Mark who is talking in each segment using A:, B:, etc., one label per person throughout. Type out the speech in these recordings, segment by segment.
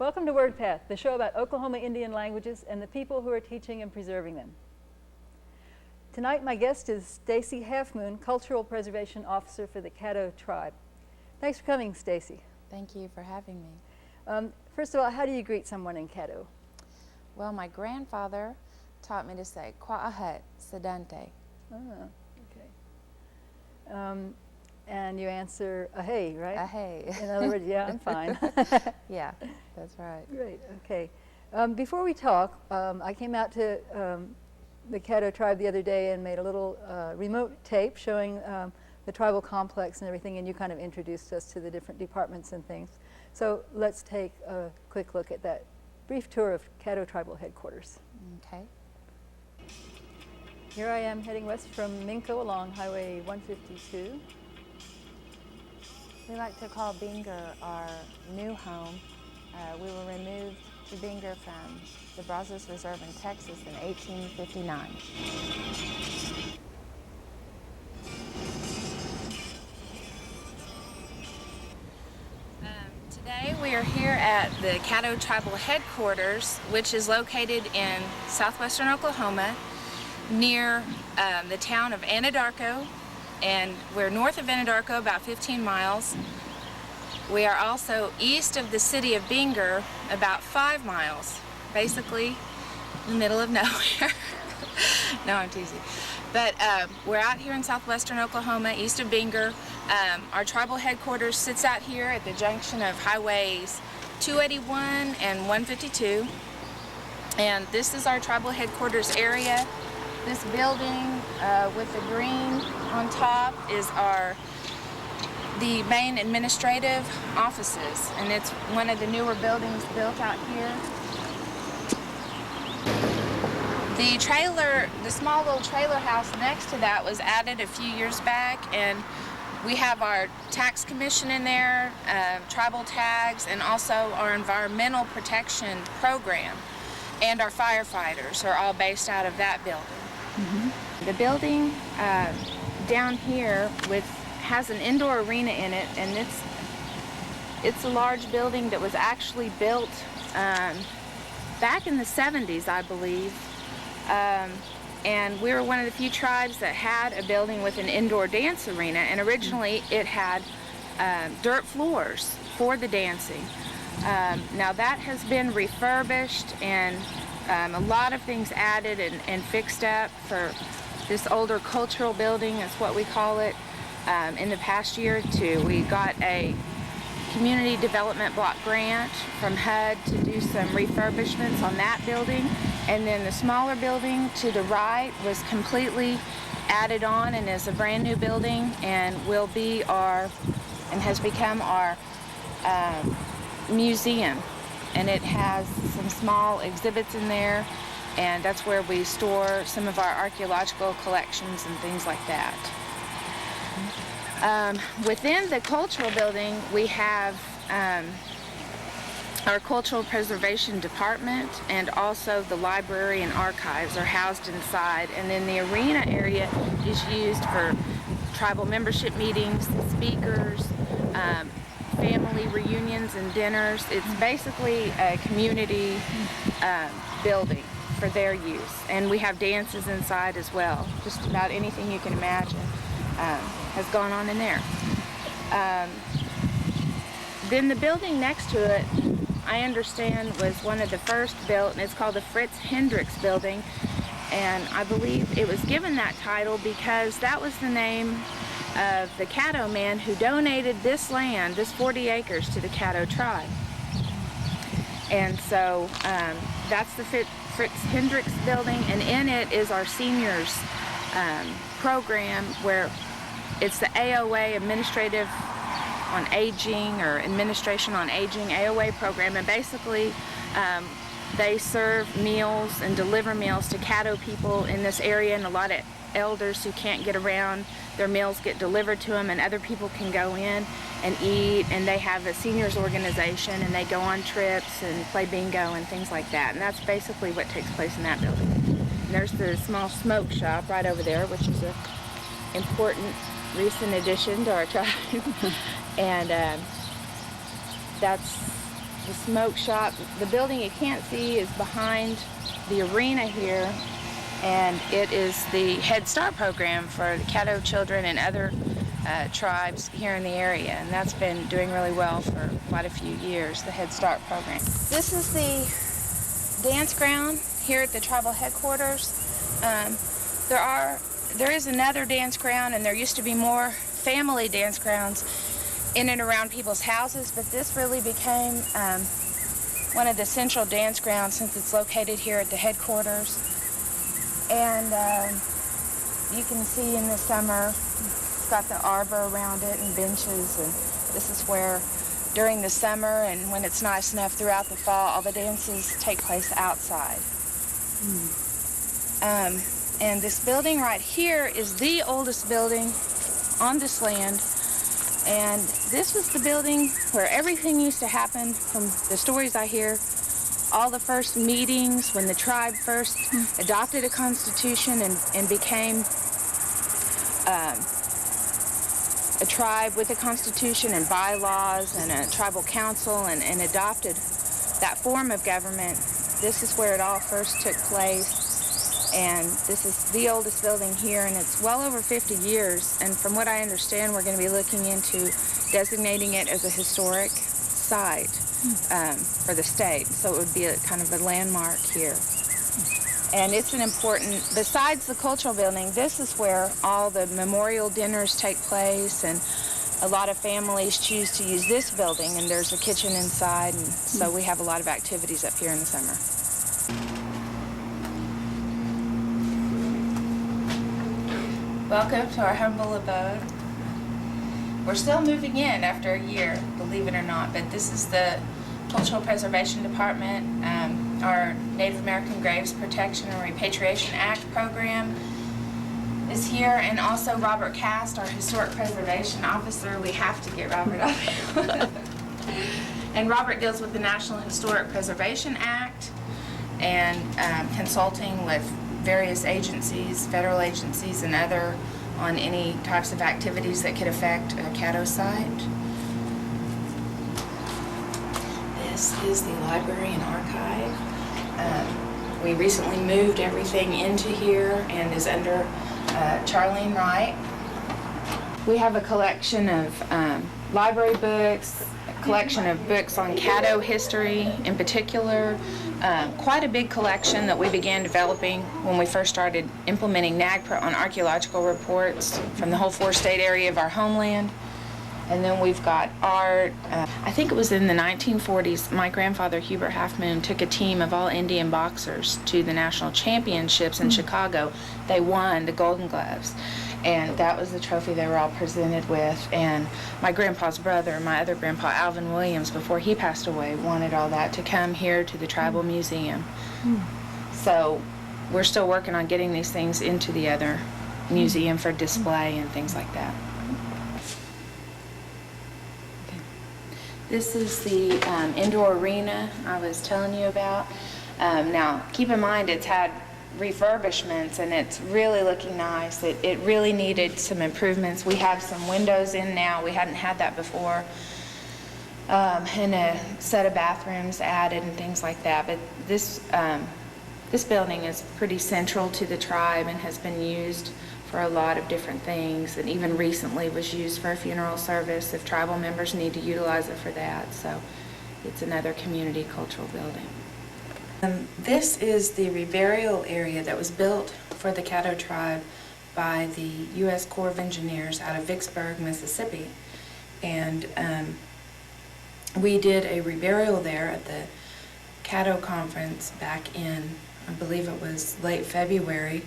A: Welcome to Wordpath, the show about Oklahoma Indian languages and the people who are teaching and preserving them. Tonight my guest is Stacey Halfmoon, Cultural Preservation Officer for the Caddo Tribe. Thanks for coming, Stacey.
B: Thank you for having me.
A: First of all, how do you greet someone in Caddo?
B: Well, my grandfather taught me to say Kwa'ahet Sedante.
A: Ah, okay. And you answer ahay, right?
B: Ahay.
A: In other words, yeah, I'm fine.
B: Yeah, that's right.
A: Great, okay. Before we talk, I came out to the Caddo Tribe the other day and made a little remote tape showing the tribal complex and everything, and you kind of introduced us to the different departments and things. So let's take a quick look at that brief tour of Caddo Tribal headquarters.
B: Okay.
A: Here I am heading west from Minco along Highway 152.
B: We like to call Binger our new home. We were removed to Binger from the Brazos Reserve in Texas in 1859. Today we are here at the Caddo Tribal headquarters, which is located in southwestern Oklahoma near the town of Anadarko, and we're north of Anadarko about 15 miles. We are also east of the city of Binger about 5 miles, basically in the middle of nowhere. No, I'm teasing. But we're out here in southwestern Oklahoma, east of Binger. Our tribal headquarters sits out here at the junction of highways 281 and 152. And this is our tribal headquarters area. This building with the green on top is the main administrative offices, and it's one of the newer buildings built out here. The small little trailer house next to that was added a few years back, and we have our tax commission in there, tribal tags, and also our environmental protection program, and our firefighters are all based out of that building. Mm-hmm. The building down here has an indoor arena in it, and it's a large building that was actually built back in the 70s, I believe. And we were one of the few tribes that had a building with an indoor dance arena, and originally it had dirt floors for the dancing. Now that has been refurbished, and a lot of things added and fixed up for this older cultural building, is what we call it. In the past year or two, we got a community development block grant from HUD to do some refurbishments on that building, and then the smaller building to the right was completely added on and is a brand new building, and has become our museum. And it has some small exhibits in there, and that's where we store some of our archaeological collections and things like that. Within the cultural building, we have our cultural preservation department, and also the library and archives are housed inside. And then the arena area is used for tribal membership meetings, speakers, family reunions and dinners. It's basically a community building for their use. And we have dances inside as well. Just about anything you can imagine has gone on in there. Then the building next to it, I understand, was one of the first built, and it's called the Fritz Hendricks Building. And I believe it was given that title because that was the name of the Caddo man who donated this land, this 40 acres, to the Caddo Tribe. And so that's the Fritz Hendricks Building, and in it is our seniors program, where it's the AOA, Administrative on Aging, or Administration on Aging, AOA program, and basically they serve meals and deliver meals to Caddo people in this area, and a lot of elders who can't get around, their meals get delivered to them, and other people can go in and eat, and they have a seniors organization, and they go on trips and play bingo and things like that, and that's basically what takes place in that building. And there's the small smoke shop right over there, which is an important recent addition to our tribe. And that's the smoke shop. The building you can't see is behind the arena here, and it is the Head Start program for the Caddo children and other tribes here in the area, and that's been doing really well for quite a few years, the Head Start program. This is the dance ground here at the tribal headquarters. There is another dance ground, and there used to be more family dance grounds in and around people's houses, but this really became one of the central dance grounds since it's located here at the headquarters. And you can see in the summer, it's got the arbor around it and benches, and this is where during the summer and when it's nice enough throughout the fall, all the dances take place outside. And this building right here is the oldest building on this land, and this was the building where everything used to happen. From the stories I hear, all the first meetings when the tribe first adopted a constitution and became a tribe with a constitution and bylaws and a tribal council and adopted that form of government. This is where it all first took place. And this is the oldest building here, and it's well over 50 years. And from what I understand, we're going to be looking into designating it as a historic site for the state. So it would be a kind of a landmark here. And it's an important, besides the cultural building, this is where all the memorial dinners take place, and a lot of families choose to use this building, and there's a kitchen inside, and so we have a lot of activities up here in the summer. Welcome to our humble abode. We're still moving in after a year, believe it or not, but this is the Cultural Preservation Department. Our Native American Graves Protection and Repatriation Act program is here, and also Robert Cast, our Historic Preservation Officer. We have to get Robert up here. And Robert deals with the National Historic Preservation Act and consulting with various agencies, federal agencies and other, on any types of activities that could affect a Caddo site. This is the library and archive. We recently moved everything into here and is under Charlene Wright. We have a collection of library books, a collection of books on Caddo history in particular, quite a big collection that we began developing when we first started implementing NAGPRA on archaeological reports from the whole 4-state area of our homeland. And then we've got art. I think it was in the 1940s, my grandfather, Hubert Halfmoon, took a team of all Indian boxers to the national championships in Chicago. They won the Golden Gloves, and that was the trophy they were all presented with. And my grandpa's brother, my other grandpa, Alvin Williams, before he passed away, wanted all that to come here to the Tribal Museum. So we're still working on getting these things into the other museum for display and things like that. This is the indoor arena I was telling you about. Now, keep in mind it's had refurbishments and it's really looking nice. It really needed some improvements. We have some windows in now. We hadn't had that before. And a set of bathrooms added and things like that. But this building is pretty central to the tribe and has been used for a lot of different things, and even recently was used for a funeral service if tribal members need to utilize it for that. So it's another community cultural building. This is the reburial area that was built for the Caddo Tribe by the U.S. Corps of Engineers out of Vicksburg, Mississippi. And we did a reburial there at the Caddo conference back in, I believe it was late February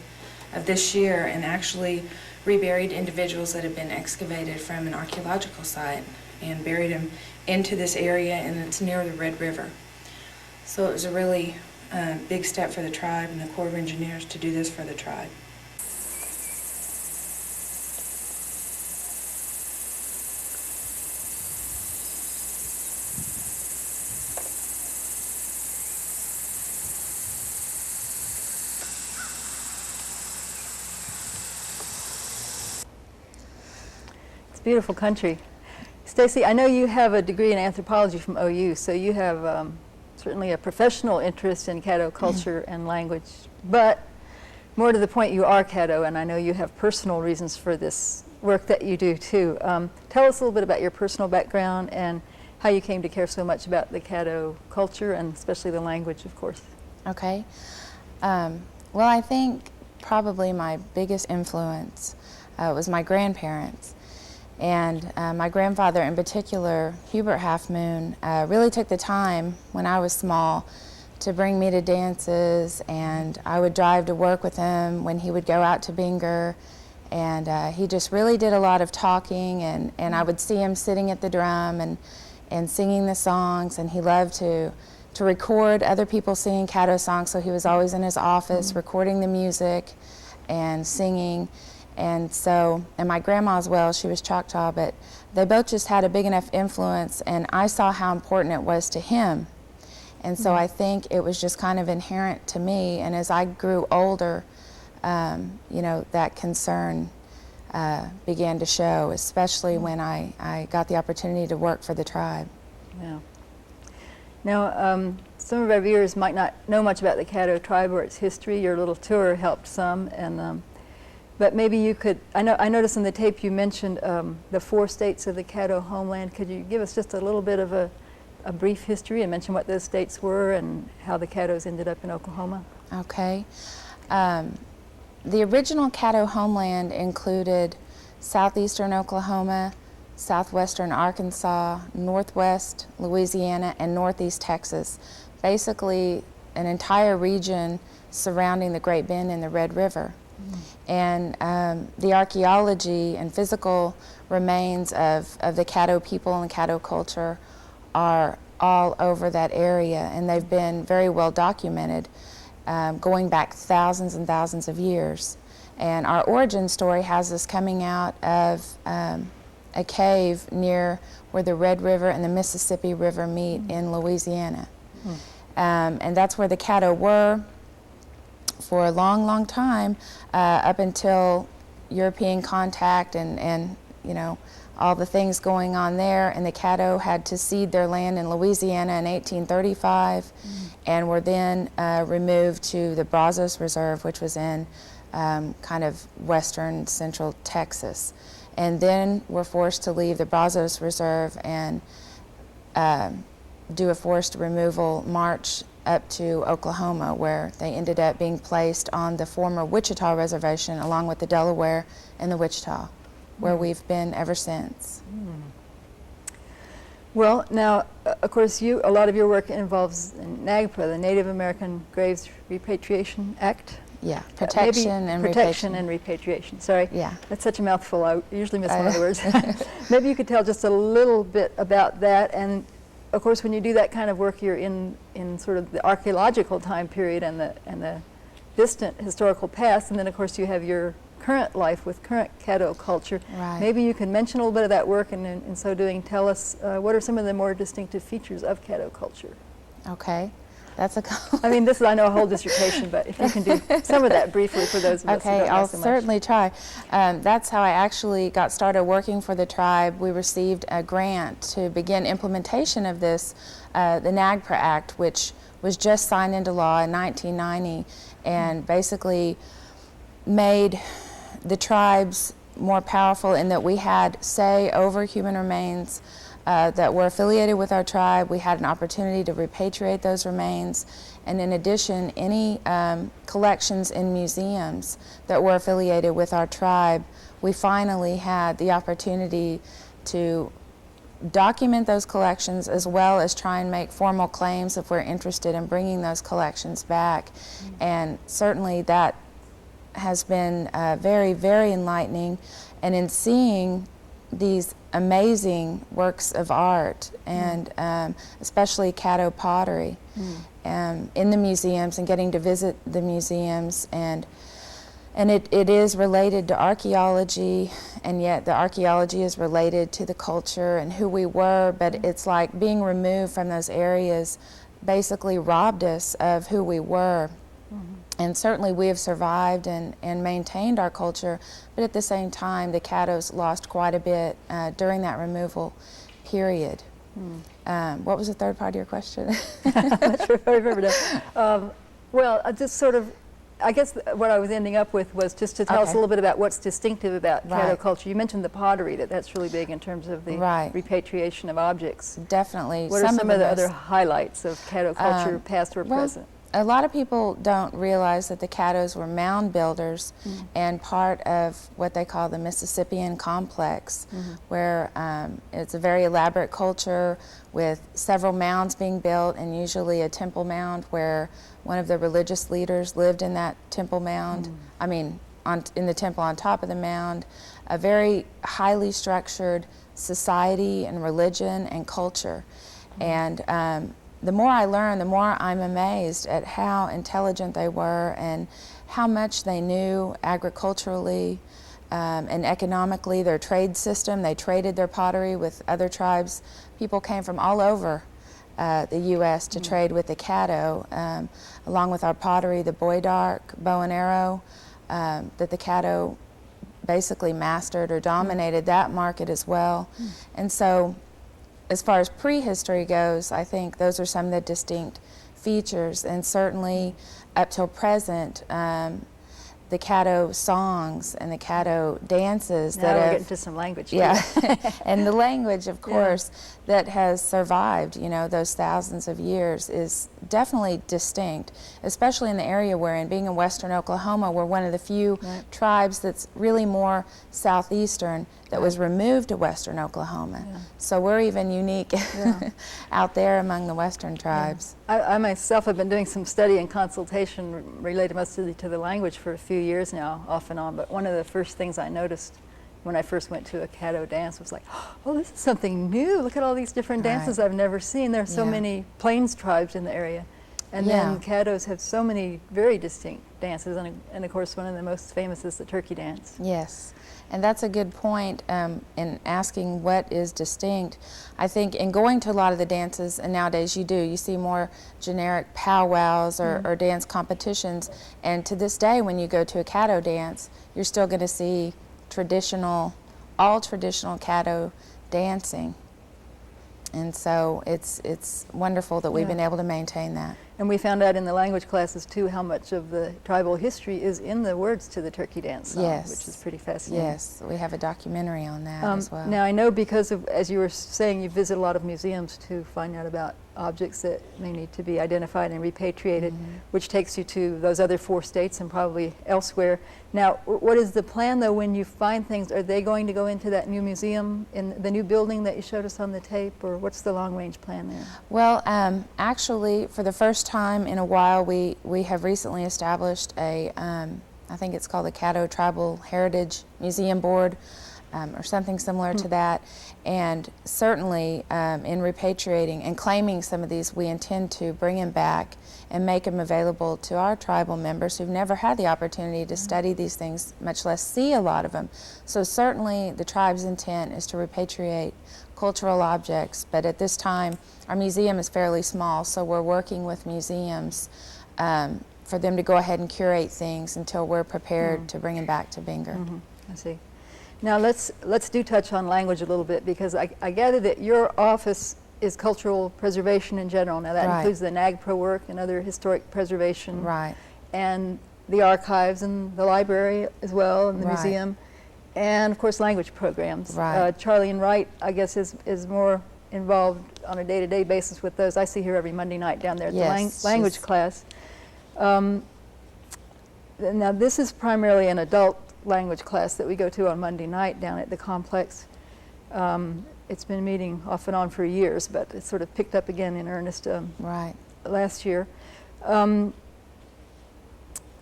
B: of this year, and actually reburied individuals that had been excavated from an archaeological site and buried them into this area, and it's near the Red River. So it was a really big step for the tribe and the Corps of Engineers to do this for the tribe.
A: Beautiful country. Stacey, I know you have a degree in anthropology from OU, so you have certainly a professional interest in Caddo culture and language, but more to the point, you are Caddo, and I know you have personal reasons for this work that you do too. Tell us a little bit about your personal background and how you came to care so much about the Caddo culture and especially the language, of course.
B: Okay. Well, I think probably my biggest influence was my grandparents. And my grandfather in particular, Hubert Halfmoon, really took the time when I was small to bring me to dances, and I would drive to work with him when he would go out to Binger. And he just really did a lot of talking, and I would see him sitting at the drum and singing the songs, and he loved to record other people singing Caddo songs, so he was always in his office recording the music and singing. And my grandma as well, she was Choctaw, but they both just had a big enough influence, and I saw how important it was to him. And so I think it was just kind of inherent to me, and as I grew older, you know, that concern began to show, especially when I got the opportunity to work for the tribe.
A: Yeah. Now, some of our viewers might not know much about the Caddo Tribe or its history. Your little tour helped some, and but maybe you could, I noticed in the tape you mentioned the 4 states of the Caddo homeland. Could you give us just a little bit of a brief history and mention what those states were and how the Caddos ended up in Oklahoma?
B: Okay. The original Caddo homeland included southeastern Oklahoma, southwestern Arkansas, northwest Louisiana, and northeast Texas. Basically, an entire region surrounding the Great Bend and the Red River. And the archaeology and physical remains of the Caddo people and Caddo culture are all over that area, and they've been very well documented, going back thousands and thousands of years. And our origin story has us coming out of a cave near where the Red River and the Mississippi River meet in Louisiana. And that's where the Caddo were for a long, long time, up until European contact and you know, all the things going on there. And the Caddo had to cede their land in Louisiana in 1835 and were then removed to the Brazos Reserve, which was in kind of western central Texas. And then were forced to leave the Brazos Reserve and do a forced removal march up to Oklahoma, where they ended up being placed on the former Wichita Reservation along with the Delaware and the Wichita, where we've been ever since.
A: Well, now, of course, a lot of your work involves NAGPRA, the Native American Graves Repatriation Act.
B: Yeah, protection
A: and repatriation. Sorry,
B: yeah,
A: that's such a mouthful. I usually miss one of the words. Maybe you could tell just a little bit about that. And of course, when you do that kind of work, you're in sort of the archaeological time period and the distant historical past, and then of course you have your current life with current Caddo culture.
B: Right.
A: Maybe you can mention a little bit of that work, and in so doing, tell us what are some of the more distinctive features of Caddo culture.
B: Okay, that's
A: I mean, this is, I know, a whole dissertation, but if you can do some of that briefly for those of us who don't know
B: I'll
A: so much.
B: certainly try. That's how I actually got started working for the tribe. We received a grant to begin implementation of this, the NAGPRA Act, which was just signed into law in 1990, and basically made the tribes more powerful in that we had say over human remains that were affiliated with our tribe. We had an opportunity to repatriate those remains, and in addition, any collections in museums that were affiliated with our tribe, we finally had the opportunity to document those collections as well as try and make formal claims if we're interested in bringing those collections back. And certainly that has been very, very enlightening, and in seeing these amazing works of art, and especially Caddo pottery in the museums, and getting to visit the museums, and it is related to archaeology, and yet the archaeology is related to the culture and who we were, but it's like being removed from those areas basically robbed us of who we were. And certainly we have survived and maintained our culture, but at the same time the Caddos lost quite a bit during that removal period. What was the third part of your question?
A: I'm not sure if I remember that. Well, just sort of, I guess what I was ending up with was just to tell us a little bit about what's distinctive about Caddo culture. You mentioned the pottery, that's really big in terms of the repatriation of objects.
B: Definitely.
A: What are some of the other highlights of Caddo culture, past or present?
B: A lot of people don't realize that the Caddos were mound builders and part of what they call the Mississippian complex, where it's a very elaborate culture with several mounds being built, and usually a temple mound where one of the religious leaders lived in that temple mound. I mean, in the temple on top of the mound. A very highly structured society and religion and culture. And the more I learn, the more I'm amazed at how intelligent they were and how much they knew agriculturally and economically. Their trade system, they traded their pottery with other tribes. People came from all over the U.S. to trade with the Caddo, along with our pottery, the boydark, bow and arrow, that the Caddo basically mastered or dominated that market as well. And so, as far as prehistory goes, I think those are some of the distinct features, and certainly up till present, the Caddo songs and the Caddo dances.
A: Now we're getting to some language.
B: Yeah, and the language, of course, that has survived, you know, those thousands of years is definitely distinct, especially in the area we're in. Being in western Oklahoma, we're one of the few tribes that's really more southeastern that was removed to western Oklahoma. So we're even unique out there among the western tribes.
A: I myself have been doing some study and consultation related mostly to the language for a few years now, off and on, but one of the first things I noticed when I first went to a Caddo dance was like, oh, this is something new. Look at all these different dances I've never seen. There are so many plains tribes in the area. And then Caddos have so many very distinct dances, and of course one of the most famous is the turkey dance.
B: Yes, and that's a good point in asking what is distinct. I think in going to a lot of the dances, and nowadays you see more generic powwows or dance competitions, and to this day when you go to a Caddo dance, you're still going to see all traditional Caddo dancing. And so it's wonderful that we've been able to maintain that.
A: And we found out in the language classes too how much of the tribal history is in the words to the turkey dance song, which is pretty fascinating.
B: Yes, we have a documentary on that as well.
A: Now I know because of, as you were saying, you visit a lot of museums to find out about objects that may need to be identified and repatriated, which takes you to those other 4 states and probably elsewhere. Now, what is the plan though when you find things? Are they going to go into that new museum in the new building that you showed us on the tape, or what's the long-range plan there?
B: Well, actually, for the first time in a while, we have recently established a, I think it's called the Caddo Tribal Heritage Museum Board, or something similar to that. And certainly in repatriating and claiming some of these, we intend to bring them back and make them available to our tribal members who've never had the opportunity to study these things, much less see a lot of them. So certainly the tribe's intent is to repatriate cultural objects, but at this time our museum is fairly small, so we're working with museums for them to go ahead and curate things until we're prepared to bring them back to Bingert.
A: I see. Now let's do touch on language a little bit, because I gather that your office is cultural preservation in general. Now that includes the NAGPRA work and other historic preservation, and the archives and the library as well, and the museum, and of course language programs. Charlie and Wright, I guess, is more involved on a day-to-day basis with those. I see her every Monday night down there at the language class. Now this is primarily an adult language class that we go to on Monday night down at the complex. It's been meeting off and on for years, but it sort of picked up again in earnest last year. I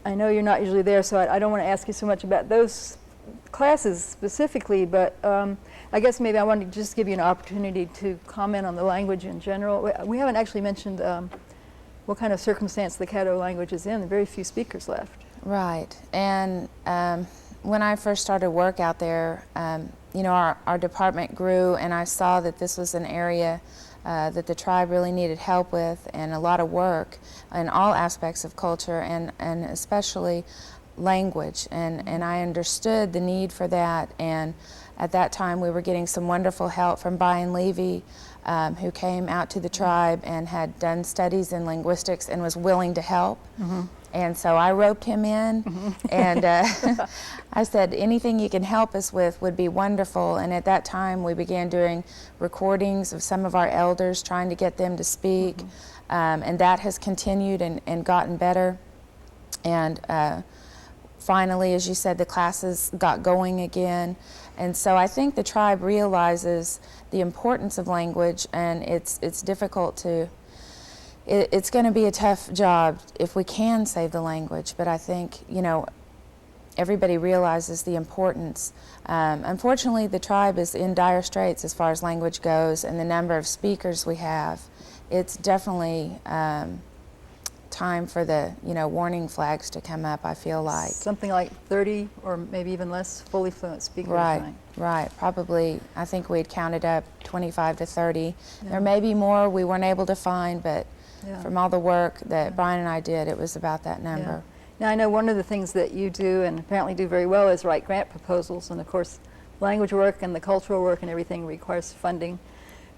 A: know you're not usually there, so I don't want to ask you so much about those classes specifically, but I guess maybe I wanted to just give you an opportunity to comment on the language in general. We haven't actually mentioned what kind of circumstance the Caddo language is in. There are very few speakers left.
B: Right, and when I first started work out there, you know, our department grew, and I saw that this was an area that the tribe really needed help with, and a lot of work in all aspects of culture, and especially language, and I understood the need for that, and at that time we were getting some wonderful help from Brian Levy, who came out to the tribe and had done studies in linguistics and was willing to help. And so I roped him in, and I said, anything you can help us with would be wonderful. And at that time, we began doing recordings of some of our elders, trying to get them to speak. And that has continued and gotten better. And finally, as you said, the classes got going again. And so I think the tribe realizes the importance of language, and it's difficult to, it's going to be a tough job if we can save the language, but I think, you know, everybody realizes the importance. Unfortunately, the tribe is in dire straits as far as language goes, and the number of speakers we have. It's definitely time for the, you know, warning flags to come up, I feel like.
A: Something like 30 or maybe even less fully fluent speakers.
B: Right, probably, I think we'd counted up 25 to 30. There may be more we weren't able to find, but from all the work that Brian and I did, it was about that number.
A: Now, I know one of the things that you do, and apparently do very well, is write grant proposals, and of course, language work and the cultural work and everything requires funding.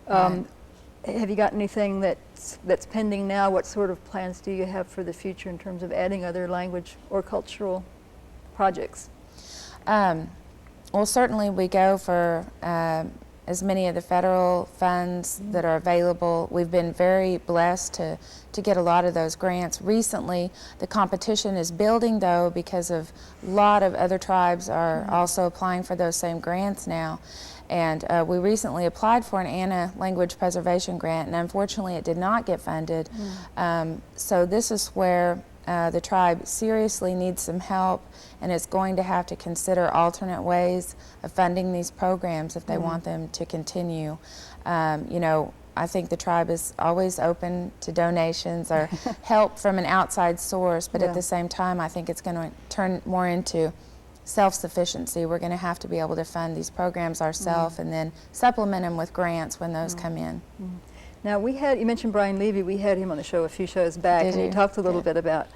A: Have you got anything that's pending now? What sort of plans do you have for the future in terms of adding other language or cultural projects?
B: Well, certainly we go for as many of the federal funds that are available. We've been very blessed to get a lot of those grants. Recently, the competition is building, though, because of a lot of other tribes are also applying for those same grants now. And we recently applied for an ANA language preservation grant, and unfortunately it did not get funded. So this is where the tribe seriously needs some help, and is going to have to consider alternate ways of funding these programs if they want them to continue. You know, I think the tribe is always open to donations or help from an outside source, but at the same time I think it's going to turn more into self-sufficiency. We're going to have to be able to fund these programs ourselves and then supplement them with grants when those come in.
A: Now, you mentioned Brian Levy. We had him on the show a few shows back, and he talked a little bit about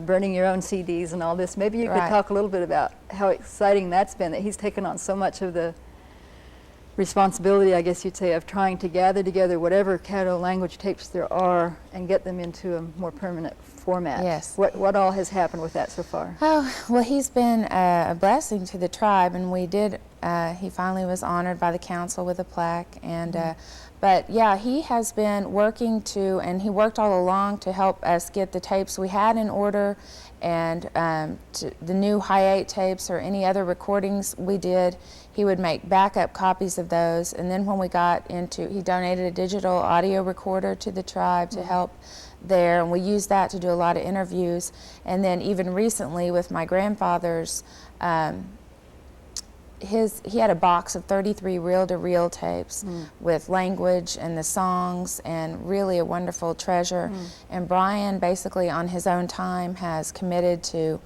A: burning your own CDs and all this. Maybe you could talk a little bit about how exciting that's been, that he's taken on so much of the responsibility, I guess you'd say, of trying to gather together whatever Caddo language tapes there are and get them into a more permanent format.
B: Yes.
A: What all has happened with that so far?
B: Oh, well, he's been a blessing to the tribe, and we did, he finally was honored by the council with a plaque, and but yeah, he has been working and he worked all along to help us get the tapes we had in order, and the new high 8 tapes or any other recordings we did, he would make backup copies of those. And then when we got into, he donated a digital audio recorder to the tribe to help there, and we used that to do a lot of interviews. And then even recently with my grandfather's, he had a box of 33 reel-to-reel tapes with language and the songs, and really a wonderful treasure. And Brian, basically on his own time, has committed to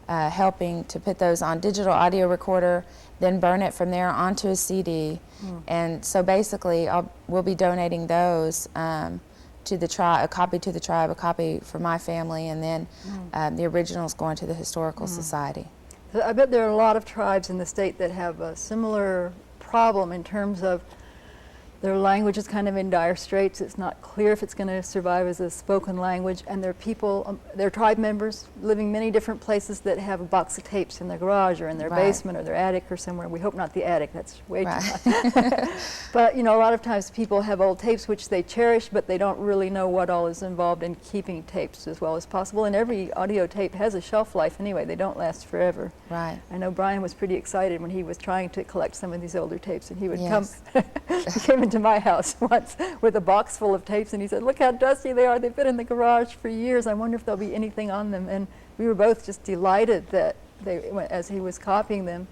B: helping to put those on digital audio recorder, then burn it from there onto a CD. And so basically we'll be donating those to the tribe, a copy to the tribe, a copy for my family, and then the originals going to the Historical Society.
A: I bet there are a lot of tribes in the state that have a similar problem in terms of their language is kind of in dire straits. It's not clear if it's going to survive as a spoken language, and there are people, their tribe members living many different places that have a box of tapes in their garage or in their basement or their attic or somewhere. We hope not the attic, that's way too much. But you know, a lot of times people have old tapes which they cherish, but they don't really know what all is involved in keeping tapes as well as possible. And every audio tape has a shelf life anyway. They don't last forever. I know Brian was pretty excited when he was trying to collect some of these older tapes, and he would come, he came into my house once with a box full of tapes, and he said, "Look how dusty they are. They've been in the garage for years. I wonder if there'll be anything on them." And we were both just delighted that as he was copying them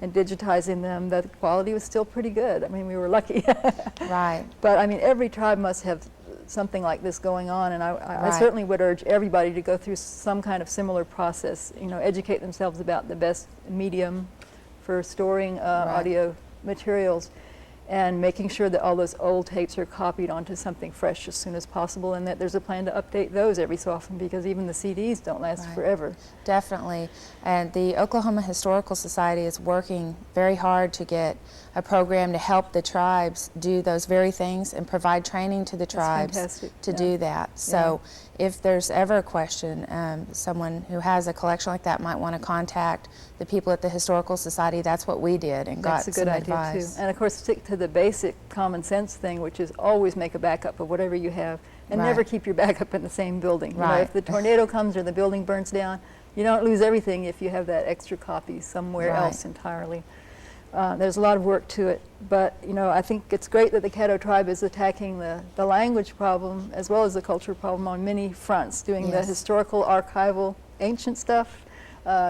A: and digitizing them, that the quality was still pretty good. I mean, we were lucky. But I mean, every tribe must have something like this going on, and I certainly would urge everybody to go through some kind of similar process. You know, educate themselves about the best medium for storing audio materials. and making sure that all those old tapes are copied onto something fresh as soon as possible, and that there's a plan to update those every so often, because even the CDs don't last forever.
B: Definitely. And the Oklahoma Historical Society is working very hard to get a program to help the tribes do those very things and provide training to the tribes to do that. So if there's ever a question, someone who has a collection like that might want to contact the people at the Historical Society. That's what we did and got some advice. That's a good idea too.
A: And of course, stick to the basic common sense thing, which is always make a backup of whatever you have, and never keep your backup in the same building. You know, if the tornado comes or the building burns down, you don't lose everything if you have that extra copy somewhere else entirely. There's a lot of work to it, but you know, I think it's great that the Caddo Tribe is attacking the language problem as well as the culture problem on many fronts, doing the historical, archival, ancient stuff,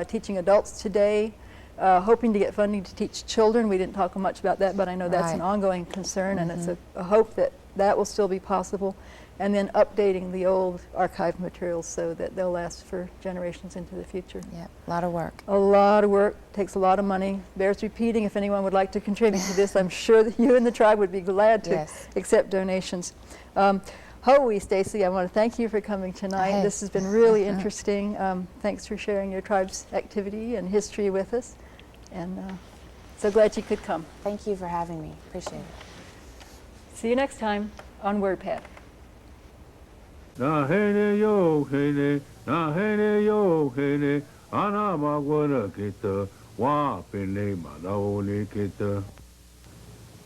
A: teaching adults today, hoping to get funding to teach children. We didn't talk much about that, but I know that's an ongoing concern, and it's a hope that that will still be possible. And then updating the old archive materials so that they'll last for generations into the future.
B: Yeah, a lot of work.
A: A lot of work, takes a lot of money. Bears repeating, if anyone would like to contribute to this, I'm sure that you and the tribe would be glad to accept donations. Hoey, Stacey, I want to thank you for coming tonight. This has been really interesting. Thanks for sharing your tribe's activity and history with us. And so glad you could come.
B: Thank you for having me. Appreciate it.
A: See you next time on Wordpath.
C: Na hele yo hele, na hele yo hele, ana magwana kita, wa pene manaone kita.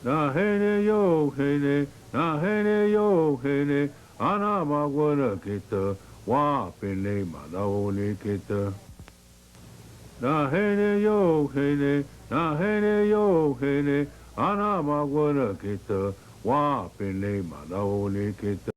C: Na hele yo hele, na hele yo hele, ana magwana kita, wa pene manaone kita. Na hele yo hele, na hele yo hele, ana magwana kita, wa pene manaone kita.